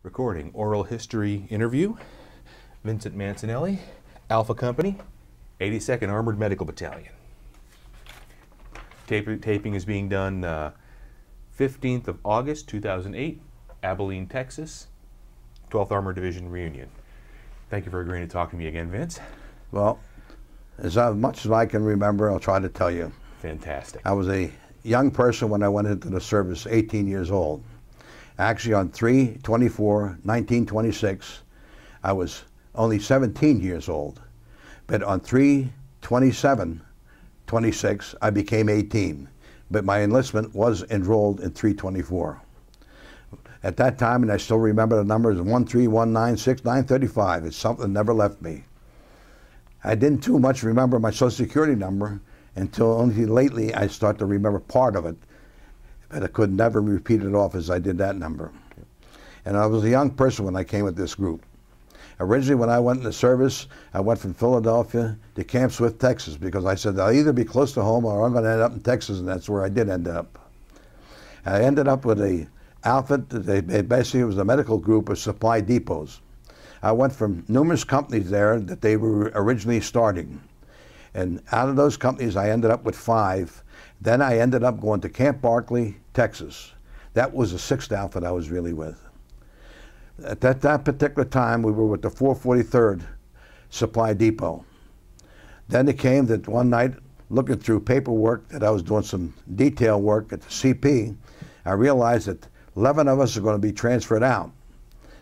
Recording oral history interview. Vincent Mancinelli, Alpha Company, 82nd Armored Medical Battalion. Taping is being done 15th of August 2008, Abilene, Texas, 12th Armored Division reunion. Thank you for agreeing to talk to me again, Vince. Well, as much as I can remember, I'll try to tell you. Fantastic. I was a young person when I went into the service, 18 years old. Actually, on 3/24/1926, I was only 17 years old. But on 3/27/26, I became 18. But my enlistment was enrolled in 3/24. At that time, and I still remember the numbers, 13196-935. It's something that never left me. I didn't too much remember my Social Security number until only lately I start to remember part of it. But I could never repeat it off as I did that number. And I was a young person when I came with this group. Originally, when I went in the service, I went from Philadelphia to Camp Swift, Texas, because I said I'll either be close to home or I'm going to end up in Texas, and that's where I did end up. I ended up with a outfit that basically was a medical group of supply depots. I went from numerous companies there that they were originally starting. And out of those companies, I ended up with 5. Then I ended up going to Camp Barkley, Texas. That was the 6th outfit I was really with. At that particular time, we were with the 443rd Supply Depot. Then it came that one night, looking through paperwork, that I was doing some detail work at the CP, I realized that 11 of us are going to be transferred out.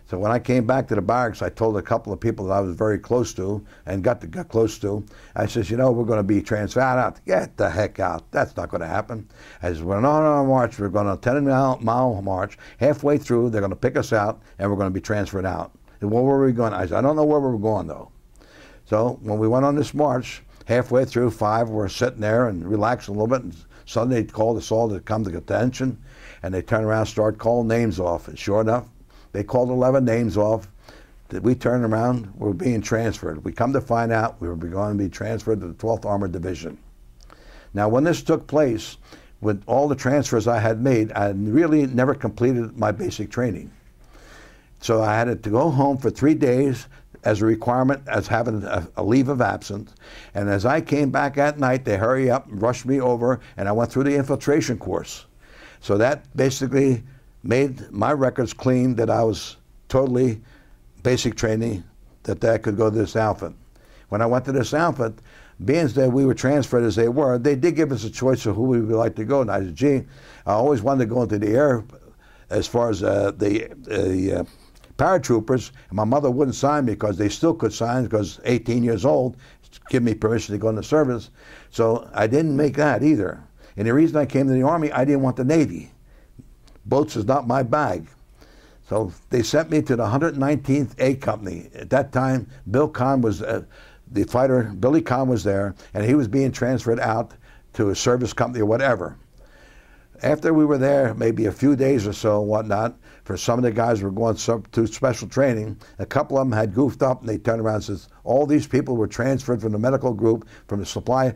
So when I came back to the barracks, I told a couple of people that I was very close to and got close to. I says, you know, we're going to be transferred out. Get the heck out. That's not going to happen. I says, we're on our march. We're going on a 10-mile march. Halfway through, they're going to pick us out, and we're going to be transferred out. And where were we going? I said, I don't know where we were going, though. So when we went on this march, halfway through, 5 were sitting there and relaxing a little bit. And suddenly they called us all to come to attention, and they turned around and started calling names off. And sure enough, they called 11 names off. We turned around, we were being transferred. We come to find out we were going to be transferred to the 12th Armored Division. Now, when this took place, with all the transfers I had made, I had really never completed my basic training. So I had to go home for 3 days as a requirement, as having a leave of absence. And as I came back at night, they hurry up and rushed me over, and I went through the infiltration course. So that basically made my records clean, that I was totally basic training, that I could go to this outfit. When I went to this outfit, being that we were transferred as they were, they did give us a choice of who we would like to go. And I said, gee, I always wanted to go into the air as far as the paratroopers, and my mother wouldn't sign me because they still could sign because 18 years old, give me permission to go into service. So I didn't make that either. And the reason I came to the Army, I didn't want the Navy. Boats is not my bag. So they sent me to the 119th A Company. At that time, Bill Kahn was, the fighter, Billy Kahn was there, and he was being transferred out to a service company or whatever. After we were there, maybe a few days or so and whatnot, for some of the guys who were going to special training, a couple of them had goofed up, and they turned around and says, all these people were transferred from the medical group, from the supply,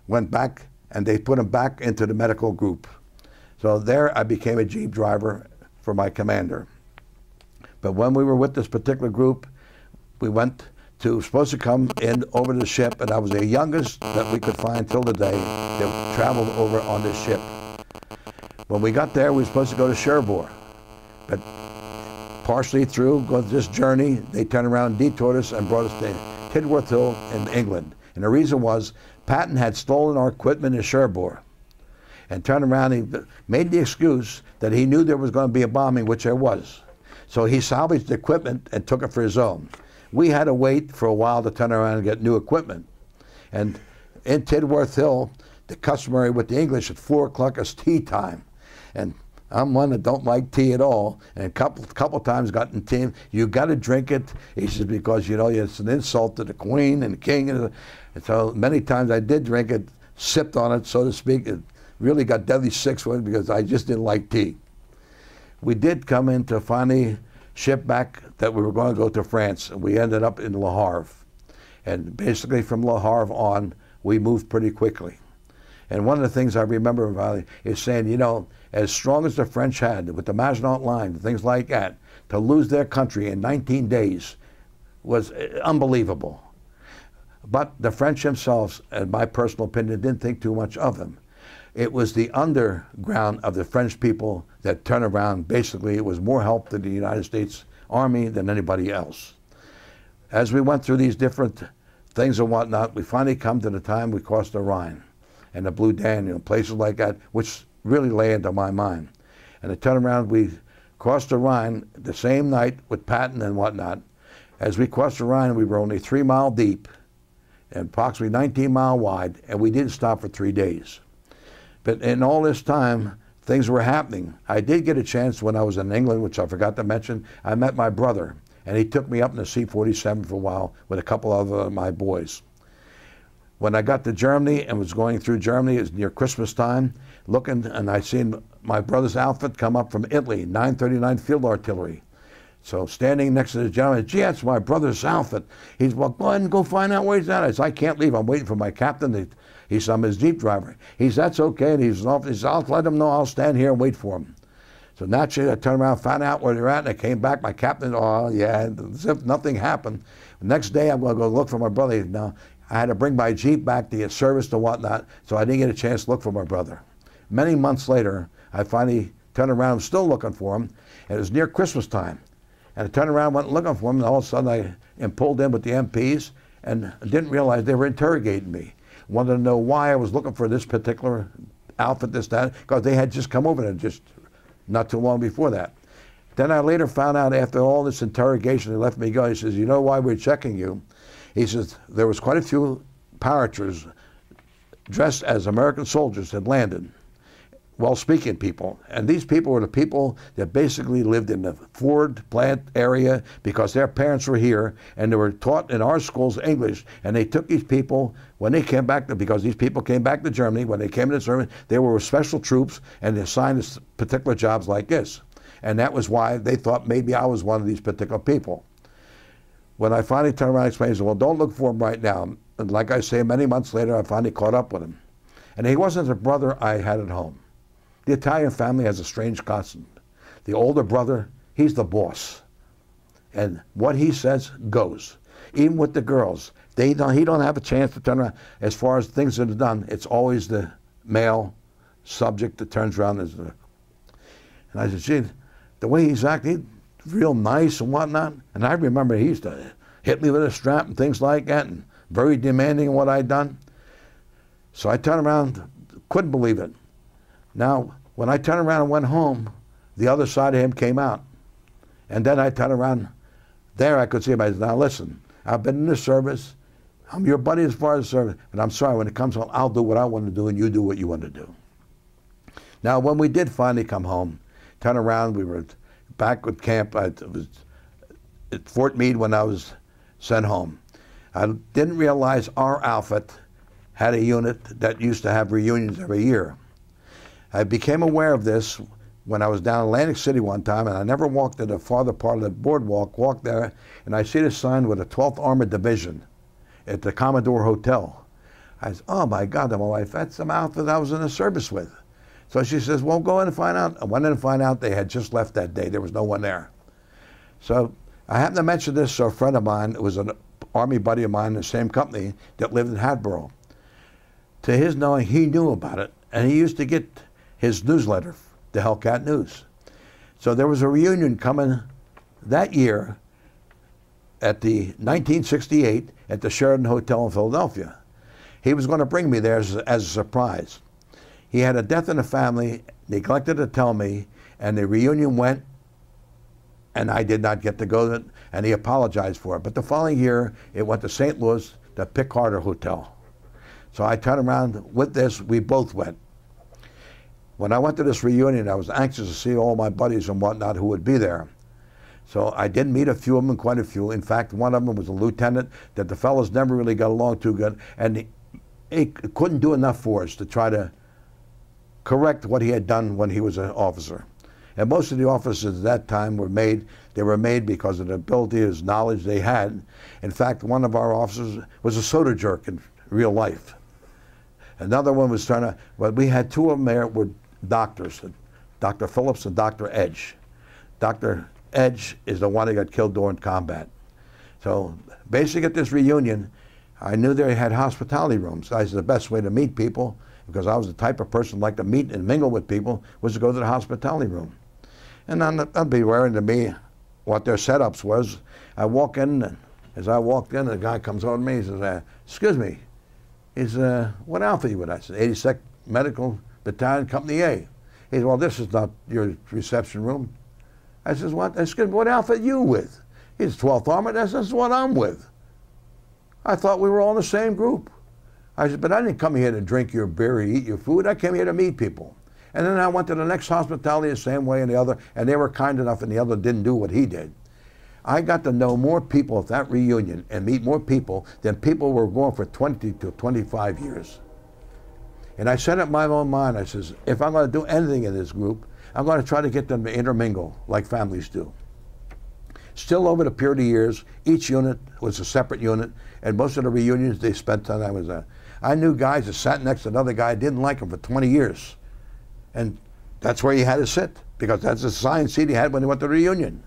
went back, and they put them back into the medical group. So there I became a Jeep driver for my commander. But when we were with this particular group, we supposed to come in over the ship, and I was the youngest that we could find till today that traveled over on this ship. When we got there, we were supposed to go to Cherbourg. But partially through going this journey, they turned around, detoured us, and brought us to Tidworth Hill in England. And the reason was Patton had stolen our equipment in Cherbourg. And turned around, he made the excuse that he knew there was going to be a bombing, which there was. So he salvaged the equipment and took it for his own. We had to wait for a while to turn around and get new equipment. And in Tidworth Hill, the customary with the English at 4 o'clock is tea time. And I'm one that don't like tea at all. And a couple times got in tea, you got to drink it. He says, because, you know, it's an insult to the Queen and the King. And so many times I did drink it, sipped on it, so to speak. It really got deadly sick with it because I just didn't like tea. We did come in to finally ship back that we were going to go to France, and we ended up in Le Havre. And basically from Le Havre on, we moved pretty quickly. And one of the things I remember about it is saying, you know, as strong as the French had, with the Maginot Line, things like that, to lose their country in 19 days was unbelievable. But the French themselves, in my personal opinion, didn't think too much of them. It was the underground of the French people that turned around. Basically, it was more help to the United States Army than anybody else. As we went through these different things and whatnot, we finally come to the time we crossed the Rhine and the Blue Danube, places like that, which really lay into my mind. And to turn around, we crossed the Rhine the same night with Patton and whatnot. As we crossed the Rhine, we were only 3 miles deep and approximately 19 miles wide, and we didn't stop for 3 days. But in all this time, things were happening. I did get a chance when I was in England, which I forgot to mention. I met my brother, and he took me up in the C-47 for a while with a couple of my boys. When I got to Germany and was going through Germany, it was near Christmas time, looking, and I seen my brother's outfit come up from Italy, 939 Field Artillery. So standing next to the gentleman, gee, that's my brother's outfit. He's, well, go ahead and go find out where he's at. I said, I can't leave. I'm waiting for my captain. He's I'm his Jeep driver. He said, that's okay. And he said, I'll let him know. I'll stand here and wait for him. So naturally, I turned around, found out where they're at, and I came back. My captain, oh, yeah, as if nothing happened. The next day, I'm going to go look for my brother. Now, I had to bring my Jeep back to get serviced and whatnot, so I didn't get a chance to look for my brother. Many months later, I finally turned around, still looking for him, and it was near Christmas time. And I turned around, went looking for him, and all of a sudden I pulled in with the MPs and didn't realize they were interrogating me. Wanted to know why I was looking for this particular outfit, this, that, because they had just come over there just not too long before that. Then I later found out after all this interrogation, they let me go. He says, you know why we're checking you? He says, there was quite a few paratroopers dressed as American soldiers had landed, well-speaking people. And these people were the people that basically lived in the Ford plant area because their parents were here and they were taught in our schools English. And they took these people, when they came back, because these people came back to Germany, when they came into service, they were special troops and they assigned to particular jobs like this. And that was why they thought maybe I was one of these particular people. When I finally turned around and explained, I said, well, don't look for him right now. And like I say, many months later, I finally caught up with him. And he wasn't the brother I had at home. The Italian family has a strange constant. The older brother, he's the boss. And what he says goes. Even with the girls, he don't have a chance to turn around. As far as things that are done, it's always the male subject that turns around. And I said, gee, the way he's acting, real nice and whatnot. And I remember he used to hit me with a strap and things like that, and very demanding in what I'd done. So I turned around, couldn't believe it. Now, when I turned around and went home, the other side of him came out. And then I turned around, there I could see him. I said, now listen, I've been in the service. I'm your buddy as far as the service, but I'm sorry, when it comes home, I'll do what I want to do and you do what you want to do. Now, when we did finally come home, turn around, we were back with camp. I was at Fort Meade when I was sent home. I didn't realize our outfit had a unit that used to have reunions every year. I became aware of this when I was down in Atlantic City one time, and I never walked to the farther part of the boardwalk, walked there, and I see the sign with the 12th Armored Division at the Commodore Hotel. I said, oh my God, my wife, that's some outfit I was in the service with. So she says, well, go in and find out. I went in and find out they had just left that day. There was no one there. So I happened to mention this to a friend of mine, it was an Army buddy of mine in the same company that lived in Hatboro. To his knowing, he knew about it, and he used to get his newsletter, the Hellcat News. So there was a reunion coming that year at the 1968 at the Sheraton Hotel in Philadelphia. He was going to bring me there as a surprise. He had a death in the family, neglected to tell me, and the reunion went, and I did not get to go, and he apologized for it. But the following year, it went to St. Louis, the Pick Carter Hotel. So I turned around with this, we both went. When I went to this reunion, I was anxious to see all my buddies and whatnot who would be there. So I did meet a few of them, quite a few. In fact, one of them was a lieutenant that the fellows never really got along too good, and he couldn't do enough for us to try to correct what he had done when he was an officer. And most of the officers at that time were made because of the ability, his knowledge they had. In fact, one of our officers was a soda jerk in real life. Another one was trying to, well, we had two of them there were doctors, Dr. Phillips and Dr. Edge. Dr. Edge is the one that got killed during combat. So basically at this reunion, I knew they had hospitality rooms. I said the best way to meet people, because I was the type of person who liked to meet and mingle with people, was to go to the hospitality room. And I'd be wearing to me what their setups was. I walk in, and as I walked in, the guy comes over to me, he says, excuse me, he says, what outfit you with? I said, 82nd Medical Battalion, Company A. He said, well, this is not your reception room. I says, what? Excuse me, what outfit you with? He says, 12th Armored. This is what I'm with. I thought we were all in the same group. I said, but I didn't come here to drink your beer or eat your food. I came here to meet people. And then I went to the next hospitality the same way and the other, and they were kind enough and the other didn't do what he did. I got to know more people at that reunion and meet more people than people were going for 20 to 25 years. And I said it in my own mind, I says, if I'm going to do anything in this group, I'm going to try to get them to intermingle like families do. Still over the period of years, each unit was a separate unit, and most of the reunions they spent time I was at. I knew guys that sat next to another guy, didn't like him for 20 years. And that's where you had to sit, because that's the assigned seat he had when he went to the reunion.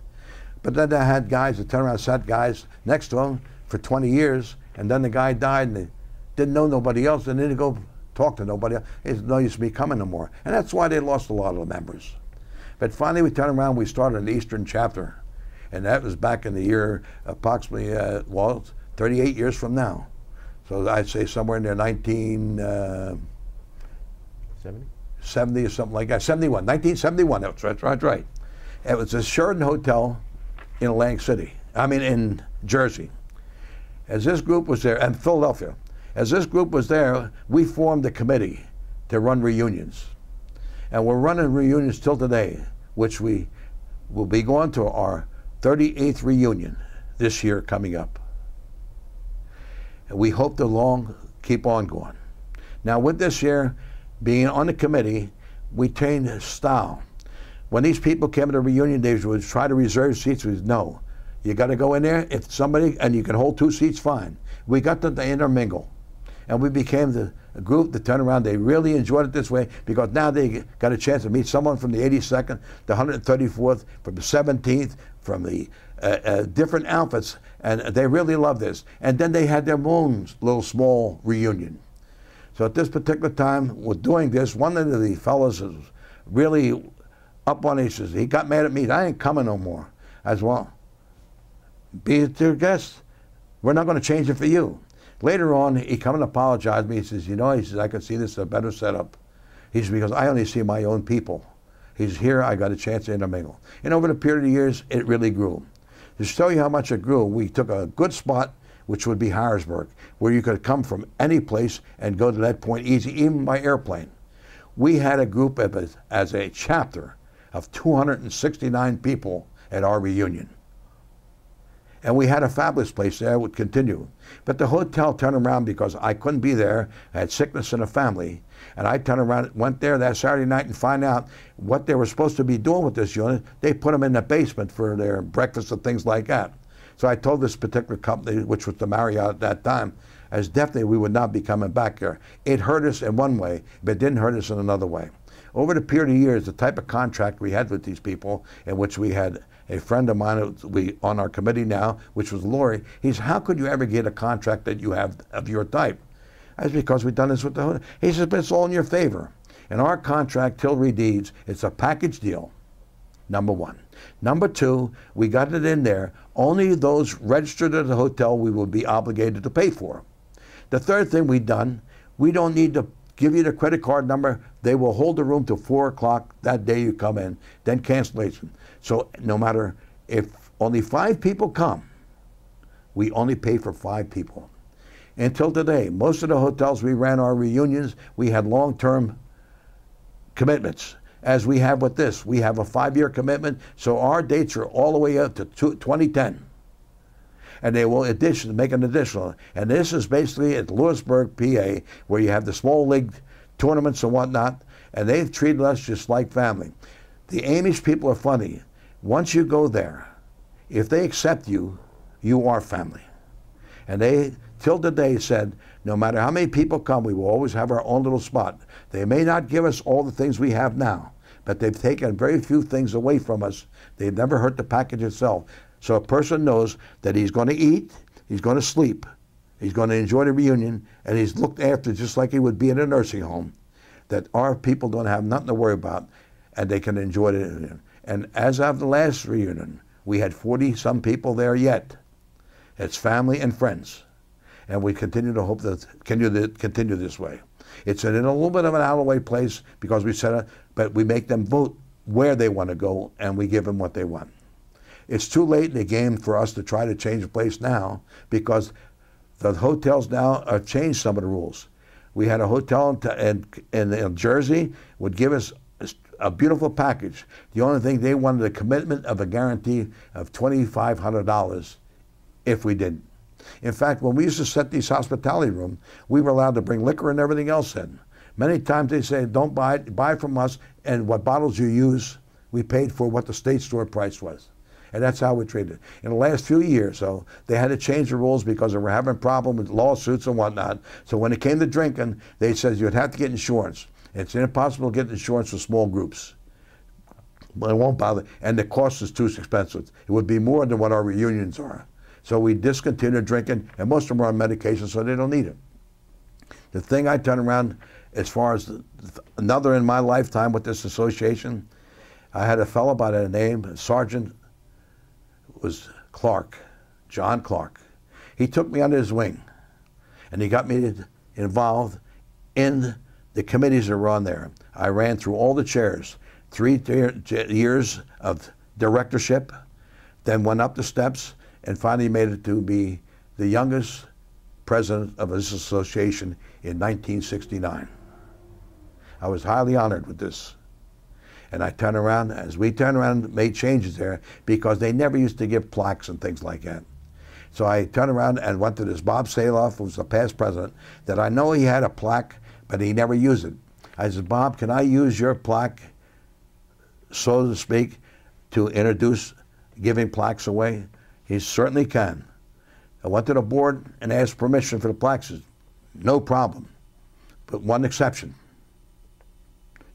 But then I had guys that turned around and sat guys next to him for 20 years, and then the guy died and they didn't know nobody else and didn't go talk to nobody else. It's no use me coming no more. And that's why they lost a lot of members. But finally we turned around, we started an Eastern chapter. And that was back in the year approximately, 38 years from now. So I'd say somewhere in there 1970 or something like that, 1971, that's right. It was a Sheraton Hotel in Atlantic City, in Jersey. As this group was there, and Philadelphia, as this group was there, we formed a committee to run reunions. And we're running reunions till today, which we will be going to our 38th reunion this year coming up. And we hope to keep on going. Now with this year, being on the committee, we changed style. When these people came to the reunion, they would try to reserve seats. We said, no, you got to go in there. If somebody, and you can hold 2 seats, fine. We got them to intermingle. And we became the group that turned around. They really enjoyed it this way because now they got a chance to meet someone from the 82nd, the 134th, from the 17th, from the different outfits, and they really loved this. And then they had their own little small reunion. So at this particular time, with doing this, one of the fellows is really up on it. He says, he got mad at me. I ain't coming no more. I said, well, be it your guest. We're not going to change it for you. Later on, he come and apologized to me. He says, I can see this is a better setup. He says, because I only see my own people. He says, here I got a chance to intermingle. And over the period of years, it really grew. To show you how much it grew, we took a good spot, which would be Harrisburg, where you could come from any place and go to that point easy, even by airplane. We had a group as a chapter of 269 people at our reunion. And we had a fabulous place there, would continue. But the hotel turned around because I couldn't be there. I had sickness in the family. And I turned around, went there that Saturday night and find out what they were supposed to be doing with this unit. They put them in the basement for their breakfast and things like that. So I told this particular company, which was the Marriott at that time, as definitely we would not be coming back there. It hurt us in one way, but it didn't hurt us in another way. Over the period of years, the type of contract we had with these people, in which we had a friend of mine on our committee now, which was Lori, he said, how could you ever get a contract that you have of your type? I said, because we've done this with the hood. He said, but it's all in your favor. In our contract, till redeeds, it's a package deal, number one. Number two, we got it in there, only those registered at the hotel we will be obligated to pay for. The third thing we've done, we don't need to give you the credit card number. They will hold the room till 4 o'clock that day you come in, then cancellation. So no matter if only 5 people come, we only pay for 5 people. Until today, most of the hotels we ran our reunions, we had long-term commitments. As we have with this, we have a 5-year commitment, so our dates are all the way up to 2010. And they will make an additional. And this is basically at Lewisburg, PA, where you have the small league tournaments and whatnot, and they've treated us just like family. The Amish people are funny. Once you go there, if they accept you, you are family. And they, till today, said, no matter how many people come, we will always have our own little spot. They may not give us all the things we have now, but they've taken very few things away from us. They've never hurt the package itself. So a person knows that he's going to eat, he's going to sleep, he's going to enjoy the reunion, and he's looked after just like he would be in a nursing home, that our people don't have nothing to worry about, and they can enjoy it. And as of the last reunion, we had 40-some people there yet. It's family and friends. And we continue to hope that continue this way. It's in a little bit of an out-of-the-way place because we set it, but we make them vote where they want to go, and we give them what they want. It's too late in the game for us to try to change the place now because the hotels now have changed some of the rules. We had a hotel in Jersey would give us a beautiful package. The only thing they wanted a commitment of a guarantee of $2,500 if we didn't. In fact, when we used to set these hospitality rooms, we were allowed to bring liquor and everything else in. Many times they say, don't buy from us, and what bottles you use, we paid for what the state store price was. And that's how we treated it. In the last few years, so they had to change the rules because they were having problems with lawsuits and whatnot. So when it came to drinking, they said you'd have to get insurance. It's impossible to get insurance for small groups. But it won't bother, and the cost is too expensive. It would be more than what our reunions are. So we discontinued drinking, and most of them are on medication, so they don't need it. The thing I turn around, as far as another in my lifetime with this association, I had a fellow by the name, Sergeant was Clark, John Clark. He took me under his wing, and he got me involved in the committees that were on there. I ran through all the chairs, 3 years of directorship, then went up the steps, and finally made it to be the youngest president of this association in 1969. I was highly honored with this. And I turned around, as we turned around, made changes there because they never used to give plaques and things like that. So I turned around and went to this Bob Saloff, who was the past president, that I know he had a plaque, but he never used it. I said, Bob, can I use your plaque, so to speak, to introduce giving plaques away? He certainly can. I went to the board and asked permission for the plaques. No problem, but one exception.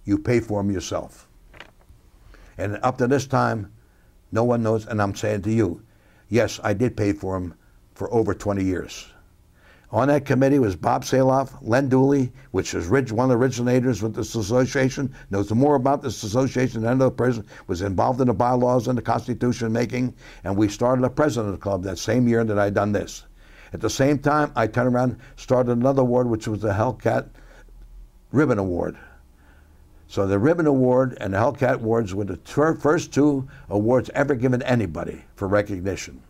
You pay for them yourself. And up to this time, no one knows, and I'm saying to you, yes, I did pay for them for over 20 years. On that committee was Bob Saloff, Len Dooley, which is one of the originators with this association, knows more about this association than any other person, was involved in the bylaws and the Constitution making, and we started a president of the club that same year that I done this. At the same time, I turned around, started another award, which was the Hellcat Ribbon Award. So the Ribbon Award and the Hellcat Awards were the first 2 awards ever given to anybody for recognition.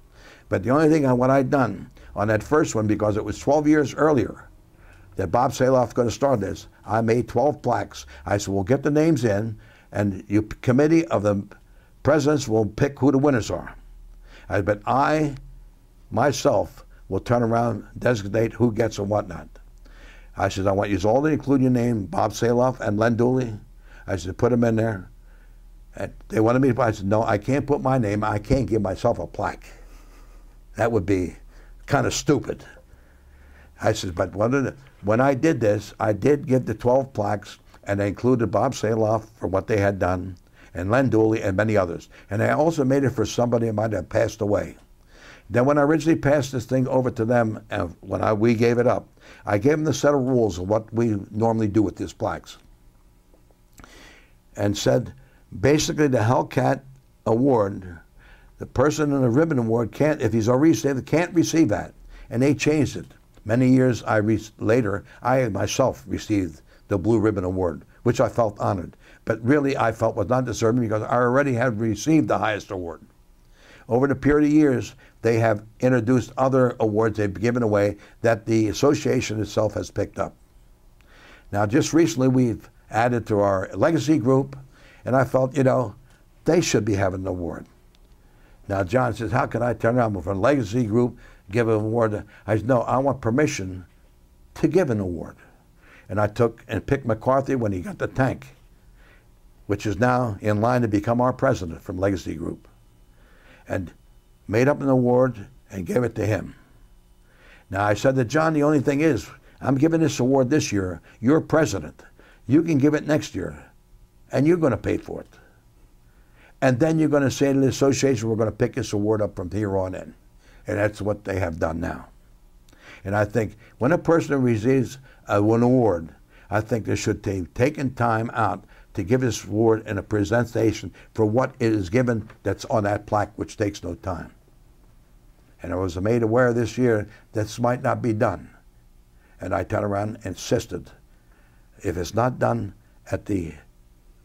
But the only thing on what I'd done on that first one, because it was 12 years earlier that Bob Saloff was going to start this, I made 12 plaques. I said, we'll get the names in, and your committee of the presidents will pick who the winners are. But I, myself, will turn around, designate who gets and whatnot. I said, I want you all to include your name, Bob Saloff and Len Dooley. I said, put them in there. And they wanted me to, I said, no, I can't put my name, I can't give myself a plaque. That would be kind of stupid. I said, but when I did this, I did give the 12 plaques, and I included Bob Saloff for what they had done, and Len Dooley, and many others. And I also made it for somebody who might have passed away. Then when I originally passed this thing over to them, and when we gave it up, I gave them the set of rules of what we normally do with these plaques. And said, basically the Hellcat Award, the person in the Ribbon Award can't, if he's already received it, can't receive that. And they changed it. Many years later, I myself received the Blue Ribbon Award, which I felt honored. But really, I felt was not deserving because I already had received the highest award. Over the period of years, they have introduced other awards they've given away that the association itself has picked up. Now, just recently, we've added to our legacy group, and I felt, you know, they should be having an award. Now, John says, how can I turn around from a legacy group, give an award? I said, no, I want permission to give an award. And I took and picked McCarthy when he got the tank, which is now in line to become our president from Legacy Group, and made up an award and gave it to him. Now, I said to John, the only thing is, I'm giving this award this year. You're president. You can give it next year. and you're going to pay for it. And then you're going to say to the association, we're going to pick this award up from here on in. And that's what they have done now. And I think when a person receives an award, I think they should take taken time out to give this award in a presentation for what it is given that's on that plaque, which takes no time. And I was made aware this year that this might not be done. And I turned around and insisted, if it's not done at the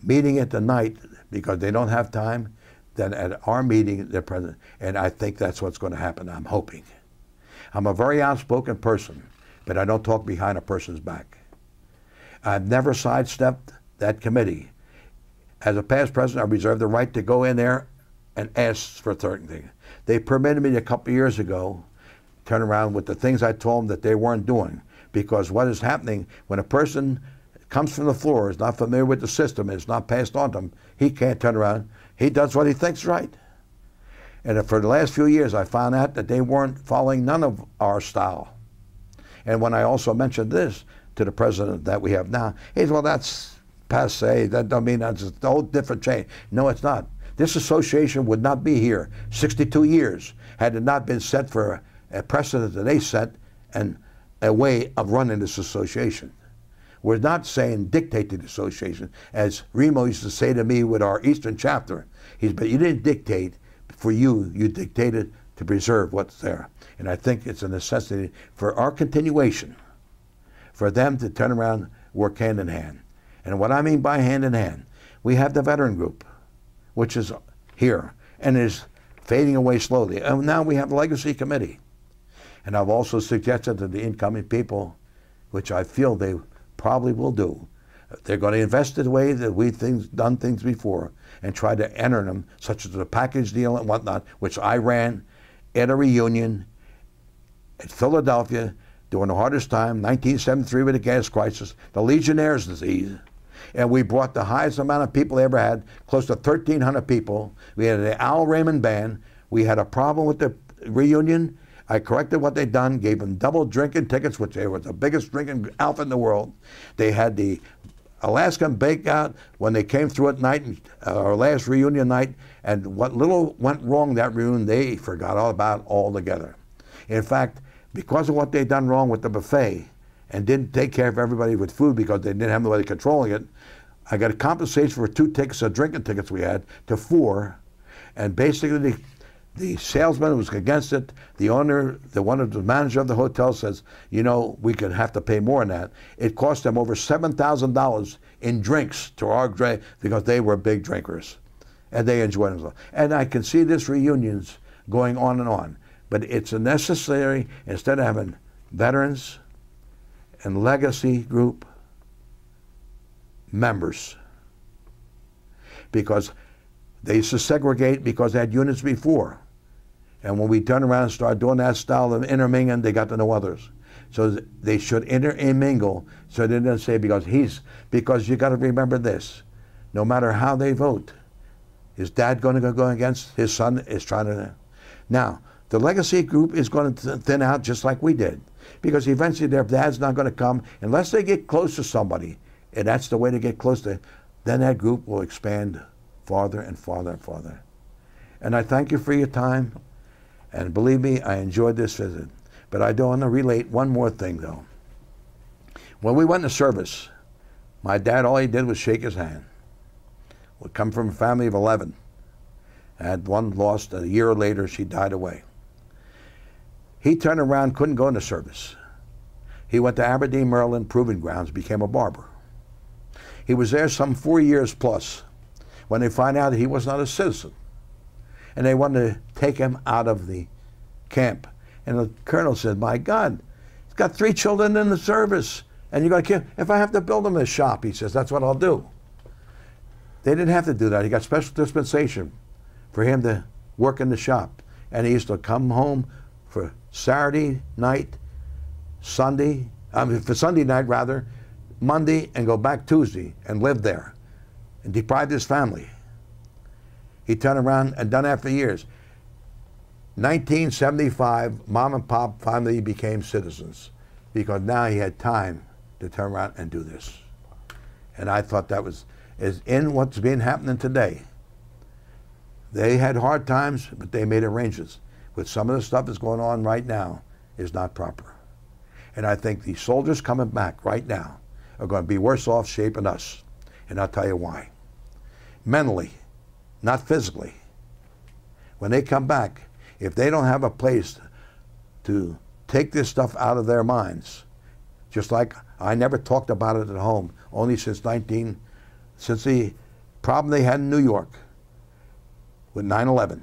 meeting at the night, because they don't have time, then at our meeting, they're present. And I think that's what's going to happen, I'm hoping. I'm a very outspoken person, but I don't talk behind a person's back. I've never sidestepped that committee. As a past president, I reserve the right to go in there and ask for certain things. They permitted me a couple of years ago, turn around with the things I told them that they weren't doing. Because what is happening when a person comes from the floor, is not familiar with the system, is not passed on to him, he can't turn around. He does what he thinks right. And for the last few years, I found out that they weren't following none of our style. And when I also mentioned this to the president that we have now, he said, well, that's passe. That don't mean that's a whole different change. No, it's not. This association would not be here 62 years had it not been set for a precedent that they set and a way of running this association. We're not saying dictate to the association, as Remo used to say to me with our Eastern chapter. But you didn't dictate for you dictated to preserve what's there. And I think it's a necessity for our continuation, for them to turn around, work hand in hand. And what I mean by hand in hand, we have the veteran group, which is here and is fading away slowly. And now we have the legacy committee. And I've also suggested to the incoming people, which I feel they probably will do, they're going to invest in the way that we've done things before and try to enter them, such as the package deal and whatnot, which I ran at a reunion at Philadelphia during the hardest time, 1973 with the gas crisis, the Legionnaire's disease. And we brought the highest amount of people they ever had, close to 1,300 people. We had the Al Raymond Band. We had a problem with the reunion. I corrected what they'd done, gave them double drinking tickets, which they were the biggest drinking outfit in the world. They had the Alaskan Bakeout when they came through at night, our last reunion night, and what little went wrong that reunion, they forgot all about altogether. In fact, because of what they'd done wrong with the buffet and didn't take care of everybody with food because they didn't have nobody controlling it, I got a compensation for 2 tickets of drinking tickets we had to 4, and basically the salesman was against it. The owner, the manager of the hotel says, you know, we could have to pay more than that. It cost them over $7,000 in drinks to our drink because they were big drinkers, and they enjoyed themselves. And I can see this reunions going on, but it's a necessary, instead of having veterans and legacy group members, because they used to segregate because they had units before. And when we turn around and start doing that style of intermingling, they got to know others. So they should intermingle, so they didn't say because you got to remember this, no matter how they vote, is dad going to go against his son is trying to. Now, the legacy group is going to thin out just like we did, because eventually their dad's not going to come unless they get close to somebody, and that's the way to get close to, then that group will expand farther and farther and farther. And I thank you for your time. And believe me, I enjoyed this visit. But I do want to relate one more thing, though. When we went to service, my dad, all he did was shake his hand. We come from a family of 11. I had one lost. A year later, she died away. He turned around, couldn't go into service. He went to Aberdeen, Maryland, Proving Grounds, became a barber. He was there some 4 years plus when they find out that he was not a citizen. And they wanted to take him out of the camp. And the colonel said, my God, he's got 3 children in the service, and you're going to kill him. If I have to build him a shop, he says, that's what I'll do. They didn't have to do that. He got special dispensation for him to work in the shop. And he used to come home for Saturday night, for Sunday night rather, Monday, and go back Tuesday and live there and deprived his family. He turned around and done that for years. 1975, Mom and Pop finally became citizens because now he had time to turn around and do this. And I thought that was, is in what's been happening today. They had hard times, but they made arrangements. With some of the stuff that's going on right now is not proper. And I think the soldiers coming back right now are going to be worse off shape than us. And I'll tell you why. Mentally, not physically. When they come back, if they don't have a place to take this stuff out of their minds, just like I never talked about it at home, only since the problem they had in New York with 9/11.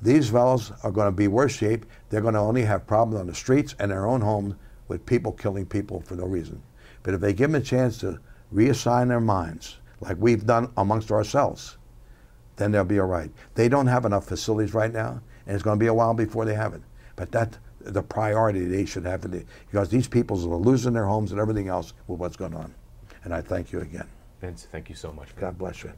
These fellows are going to be worse shape. They're going to only have problems on the streets and their own homes with people killing people for no reason. But if they give them a chance to reassign their minds, like we've done amongst ourselves, then they'll be all right. They don't have enough facilities right now, and it's going to be a while before they have it. But that's the priority they should have, because these people are losing their homes and everything else with what's going on. And I thank you again. Vince, thank you so much. God bless you.